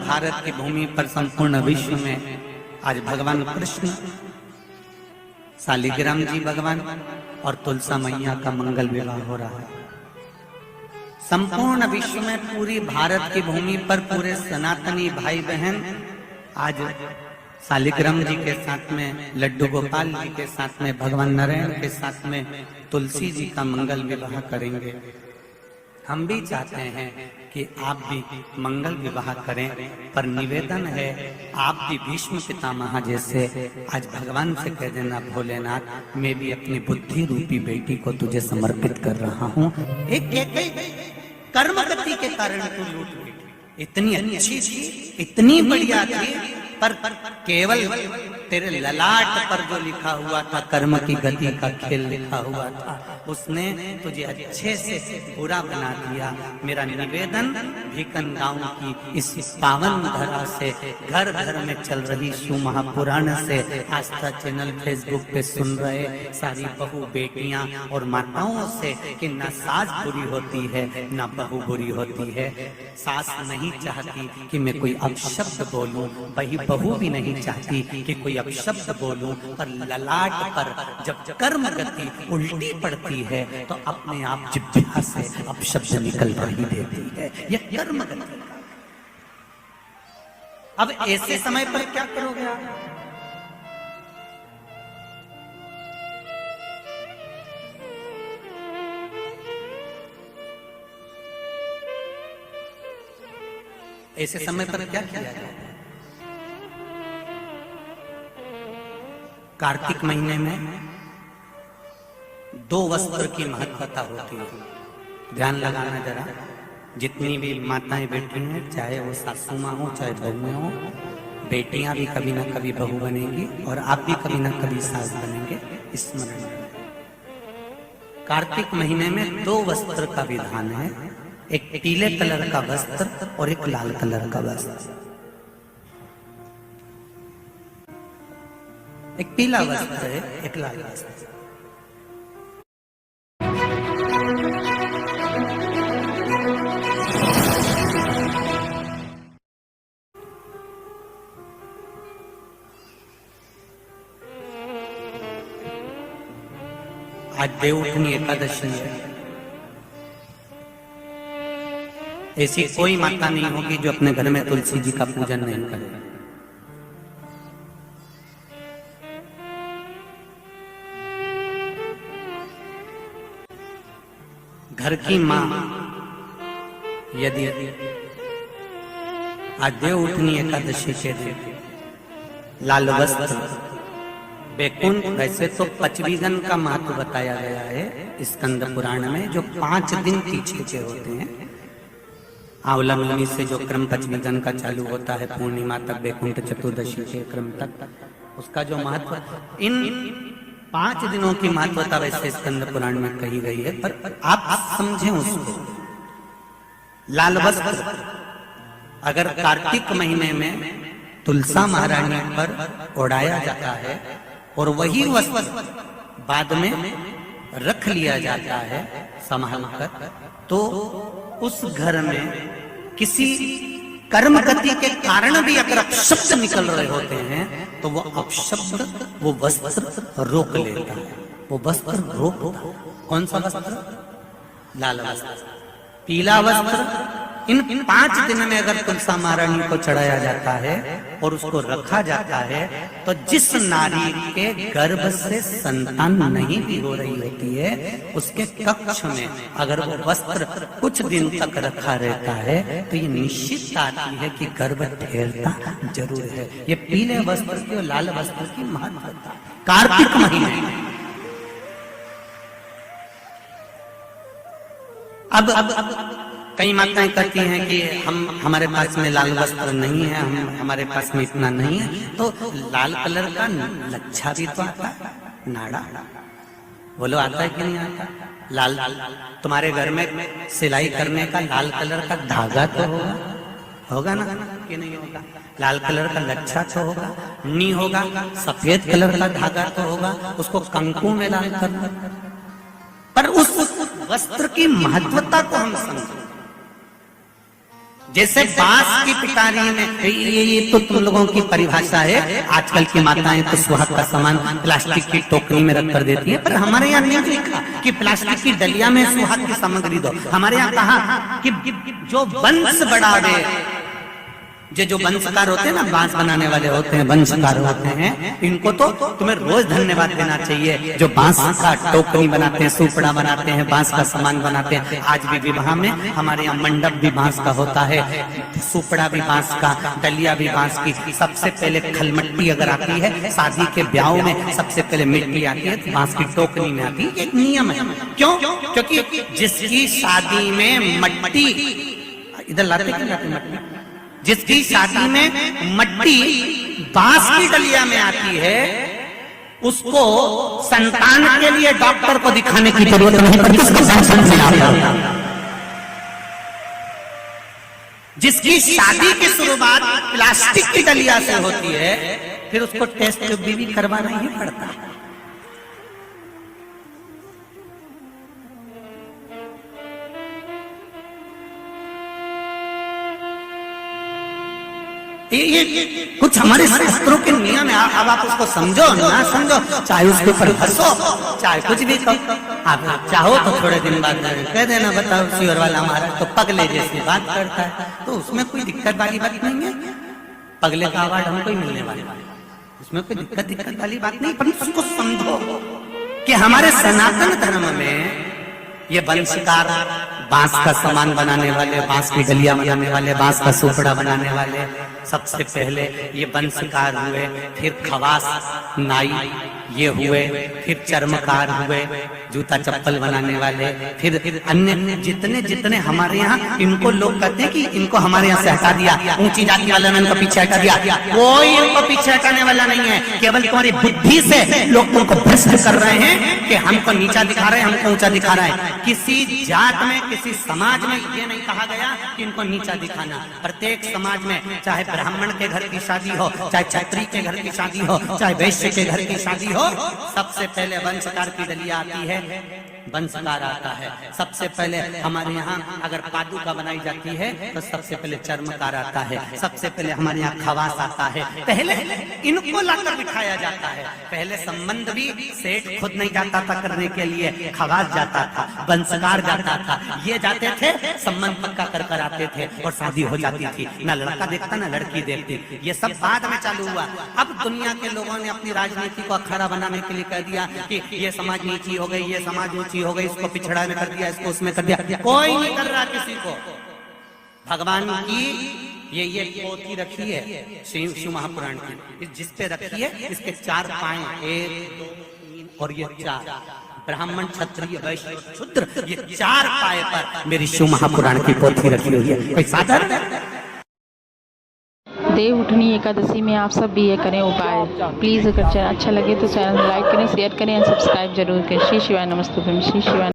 भारत की भूमि पर संपूर्ण विश्व में आज भगवान कृष्ण, शालिग्राम जी भगवान और तुलसा मैया का मंगल विवाह हो रहा है। संपूर्ण विश्व में पूरी भारत की भूमि पर पूरे सनातनी भाई बहन आज शालिग्राम जी के साथ में, लड्डू गोपाल जी के साथ में, भगवान नारायण के साथ में तुलसी जी का मंगल विवाह करेंगे। हम भी चाहते हैं कि आप भी मंगल विवाह करें, पर निवेदन है आप भी भीष्म पितामह जैसे आज भगवान से कह देना, भोलेनाथ मैं भी अपनी बुद्धि रूपी बेटी को तुझे समर्पित कर रहा हूँ। एक कर्म गति के कारण तू लूट गई, इतनी अच्छी थी, इतनी बढ़िया थी, पर केवल तेरे ललाट पर जो लिखा हुआ था कर्म की गति का खेल लिखा हुआ था, उसने तुझे अच्छे से बुरा बना दिया। मेरा निवेदन भीकन गांव की इस पावन धरा से, घर घर में चल रही शिव महापुराण से, आस्था चैनल फेसबुक पे सुन रहे सारी बहू बेटियां और माताओं से कि ना सास बुरी होती है ना बहू बुरी होती है। सास नहीं चाहती कि मैं कोई अपशब्द बोलूं, वही बहू भी नहीं चाहती कि कोई अपशब्द बोलूं, पर ललाट पर जब कर्म गति उल्टी पड़ती है तो अपने आप जिह्वा से अपशब्द निकल ही देती है। यह कर्म गति। अब ऐसे समय पर क्या करोगे आप? ऐसे समय पर क्या किया जाए? कार्तिक महीने में 2 वस्त्र की महत्वता होती है। ध्यान लगाना जरा, जितनी भी माताएं बैठी हैं, चाहे वो सासू माँ हो चाहे बहू हो, बेटियां भी कभी ना कभी बहू बनेंगी और आप भी कभी ना कभी सास बनेंगे। स्मरण, कार्तिक महीने में 2 वस्त्र का विधान है, एक पीले कलर का वस्त्र और एक लाल कलर का वस्त्र। एक पीला वस्त्र है, एक लाल वस्त्र। आज देवउठनी एकादशी है। ऐसी कोई माता नहीं होगी जो अपने घर में तुलसी जी का पूजन नहीं करे। घर की मां यदि आज देवउठनी एकादशी के दिन लाल वस्त्र, बैकुंठ, वैसे तो पचवीगन का महत्व बताया गया है स्कंद पुराण में, जो 5 दिन पीछे के होते हैं। आंवला मुनि से जो क्रम पचवीगन का चालू होता है पूर्णिमा तक, बैकुंठ चतुर्दशी के क्रम तक, उसका जो महत्व, इन 5 दिनों की महत्वता वैसे स्कंद पुराण में कही गई है, पर आप समझें उसको। लाल वस्त्र अगर कार्तिक महीने में तुलसा महारानी पर ओढ़ाया जाता है और वही वस्त्र बाद में रख लिया जाता है संभाल कर, तो उस घर में किसी कर्म गति के कारण भी अगर अपशब्द निकल रहे होते हैं तो वो अपशब्द वो वस्त्र रोक लेता है। वो वस्त्र रोकता है। कौन सा वस्त्र? लाल वस्त्र, पीला वस्त्र। इन 5 दिन में अगर तुलसा महारानी को चढ़ाया जाता है और उसको रखा जाता है, तो जिस नारी के गर्भ से संतान नहीं भी हो रही होती है, उसके कक्ष में अगर वो वस्त्र कुछ दिन तक रखा रहता है तो ये निश्चित आती है कि गर्भ ठहरता जरूर है। ये पीले वस्त्र की और लाल वस्त्र की महत्वता कार्तिक महीने में। अब कई माताएं कहती हैं कि हमारे पास में लाल वस्त्र नहीं है, हमारे पास में इतना नहीं है, तो लाल कलर का लच्छा भी तो आता है, नाड़ा। बोलो आता है कि नहीं आता? लाल, तुम्हारे घर में सिलाई करने का लाल कलर का धागा तो होगा ना कि नहीं होगा? लाल कलर का लच्छा तो होगा, नहीं होगा सफेद कलर का धागा तो होगा, उसको कंकु में लाल करना। पर उस वस्त्र की महत्वता को हम समझें। जैसे बांस की पिटारी में, ये तो तुम लोगों की परिभाषा है। आजकल की माताएं तो सुहाग का सामान प्लास्टिक की टोकरी में रख कर देती है, पर हमारे यहाँ नहीं लिखा कि प्लास्टिक की डलिया में सुहाग की सामग्री दो। हमारे यहाँ कहा कि जो वंश बढ़ावे, जो वंशकार होते हैं ना, बांस बनाने वाले होते हैं, वंशकार होते हैं, इनको तो तुम्हें रोज धन्यवाद देना चाहिए। जो बांस का टोकरी बनाते हैं, सुपड़ा बनाते हैं, बांस का सामान बनाते हैं। आज भी विवाह में हमारे यहाँ मंडप भी बांस का होता है, सुपड़ा भी बांस का, डलिया भी बांस की। सबसे पहले खलमट्टी अगर आती है, शादी के ब्याह में सबसे पहले मिट्टी आती है, बांस की टोकरी में आती है। एक नियम है। क्यों? क्योंकि जिसकी शादी में मट्टी, इधर लाते मट्टी, जिसकी शादी में मट्टी बांस की डलिया में आती है, उसको संतान के लिए डॉक्टर को दिखाने की जरूरत नहीं पड़ती। जिसकी शादी की शुरुआत प्लास्टिक की डलिया से होती है, फिर उसको टेस्ट भी करवाना ही पड़ता है। ये कुछ हमारे शास्त्रों के नियम है। अब आप उसको समझो ना समझो, चाहे उसके ऊपर हंसो, चाहे कुछ भी कहो। आप चाहो तो थोड़े दिन बाद कह देना, बताओ शिवर वाला हमारा तो पगले जैसी बात करता है, तो उसमें कोई दिक्कत वाली बात नहीं है। पगले का अवार्ड हमको ही मिलने वाला है, उसमें कोई दिक्कत वाली बात नहीं। पर उसको समझो कि हमारे सनातन धर्म में ये वंशकार, बांस का सामान बनाने वाले, बांस की डलिया बनाने वाले, बांस का सुपड़ा बनाने वाले, सबसे पहले ये वंशकार हुए, फिर खवास नाई ये हुए, फिर चर्मकार हुए, जूता चप्पल बनाने वाले, फिर अन्य जितने जितने हमारे यहाँ, इनको लोग कहते हैं कि इनको हमारे यहाँ से हटा दिया, ऊंची जाति वाले ने इनको पीछे हटा दिया। कोई इनको पीछे हटाने वाला नहीं है। केवल तुम्हारी बुद्धि से लोग तुमको भ्रष्ट कर रहे हैं कि हमको नीचा दिखा रहे हैं, हमको ऊंचा दिखा रहे हैं। किसी जात में, किसी समाज में ये नहीं कहा गया कि इनको नीचा दिखाना। प्रत्येक समाज में, चाहे ब्राह्मण के घर की शादी हो, चाहे क्षत्रिय के घर की शादी हो, चाहे वैश्य के घर की शादी हो, सबसे पहले वंशकार की डलिया आती है, वंशकार आता है। सबसे पहले हमारे यहाँ अगर पादुका बनाई जाती है तो सबसे पहले चर्मकार आता है, सबसे पहले हमारे यहाँ खवास आता है। पहले इनको लाकर बिठाया जाता है। पहले संबंध भी सेठ खुद नहीं जाता था करने के लिए, खवास जाता था, वंशकार जाता था, ये जाते थे, संबंध पक्का कर कर आते थे और शादी हो जाती थी। ना लड़का देखता ना लड़की देखती। ये सब बाद में चालू हुआ। अब दुनिया के लोगों ने अपनी राजनीति को अखाड़ा बनाने के लिए कह दिया कि ये समाज नीची हो गई, ये समाज ऊंची हो गई, इसको पिछड़ा में कर दिया, इसको उसमें कर दिया। कोई नहीं कर रहा किसी को। भगवान की ये पोथी रखी है शिव महापुराण की, जिस पे रखी है, इसके 4 पाए, 1 2 3 और ये 4, ब्राह्मण क्षत्रिय वैश्य शूद्र, ये 4 पाए पर मेरी शिव महापुराण की पोथी रखी हुई है। कोई साधारण देव उठनी एकादशी में आप सब भी ये करें उपाय। प्लीज़ अगर अच्छा लगे तो चैनल लाइक करें, शेयर करें और सब्सक्राइब जरूर करें। श्री शिवाय नमस्तुभ्यं। श्री शिवाय।